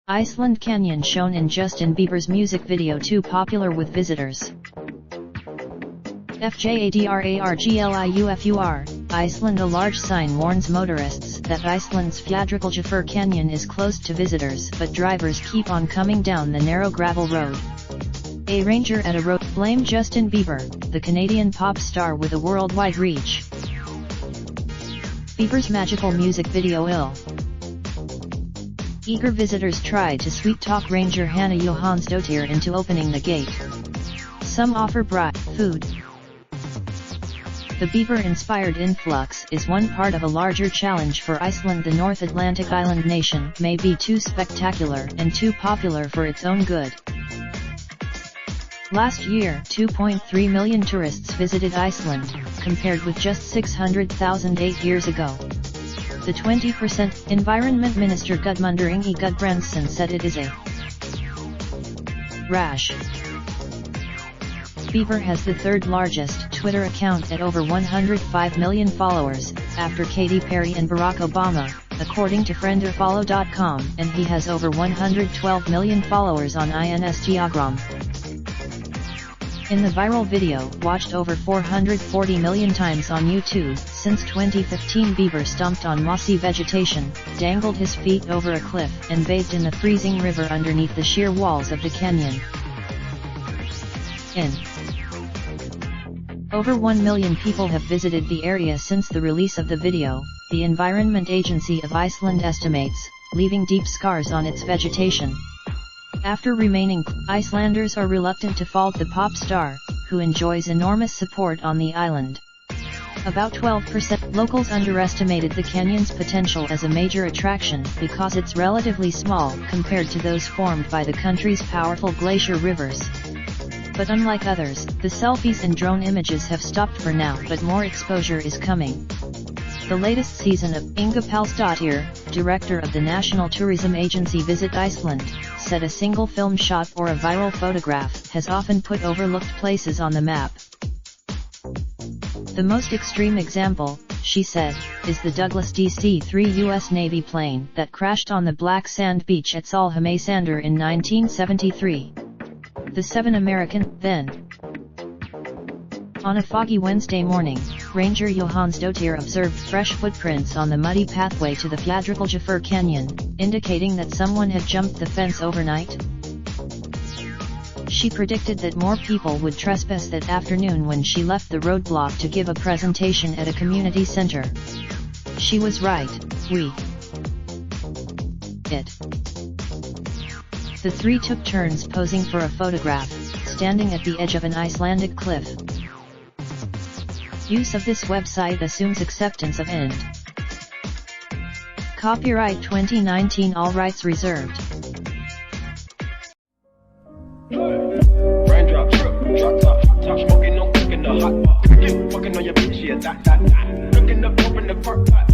Iceland Canyon shown in Justin Biebers' music video too popular with visitors. FJADRARGLIUFUR, Iceland. A large sign warns motorists that Iceland's Fjallajökull Canyon is closed to visitors, but drivers keep on coming down the narrow gravel road. A ranger at a road blamed Justin Bieber, the Canadian pop star with a worldwide reach. Bieber's magical music video ill. Eager visitors tried to sweet-talk Ranger Hannah Johansdottir into opening the gate. Some offer food. The Bieber-inspired influx is one part of a larger challenge for Iceland. The North Atlantic island nation may be too spectacular and too popular for its own good. Last year, 2.3 million tourists visited Iceland, compared with just 600,000 8 years ago. The 20% Environment Minister Gudmundur Ingi Gudbrandsson said it is a rash. Bieber has the third largest Twitter account at over 105 million followers, after Katy Perry and Barack Obama, according to frienderfollow.com, and he has over 112 million followers on Instagram. In the viral video, watched over 440 million times on YouTube, since 2015, Bieber stomped on mossy vegetation, dangled his feet over a cliff, and bathed in the freezing river underneath the sheer walls of the canyon. Over 1 million people have visited the area since the release of the video, the Environment Agency of Iceland estimates, leaving deep scars on its vegetation. After remaining, Icelanders are reluctant to fault the pop star, who enjoys enormous support on the island. About 12% locals underestimated the canyon's potential as a major attraction because it's relatively small compared to those formed by the country's powerful glacier rivers. But unlike others, the selfies and drone images have stopped for now, but more exposure is coming. The latest season of Inga Pálsdóttir, director of the National Tourism Agency Visit Iceland, said a single film shot or a viral photograph has often put overlooked places on the map. The most extreme example, she said, is the Douglas DC-3 U.S. Navy plane that crashed on the black sand beach at Sólheimassandur in 1973. The 7 American, then. On a foggy Wednesday morning, Ranger Johansdottir observed fresh footprints on the muddy pathway to the Fjallajökull Canyon, indicating that someone had jumped the fence overnight. She predicted that more people would trespass that afternoon when she left the roadblock to give a presentation at a community center. She was right. The three took turns posing for a photograph, standing at the edge of an Icelandic cliff. Use of this website assumes acceptance of end. Copyright 2019, all rights reserved. Raindrop, drop top, smoking, no cooking the hot pot. Fucking on your bitch, yeah, that. Looking up, open the park pot.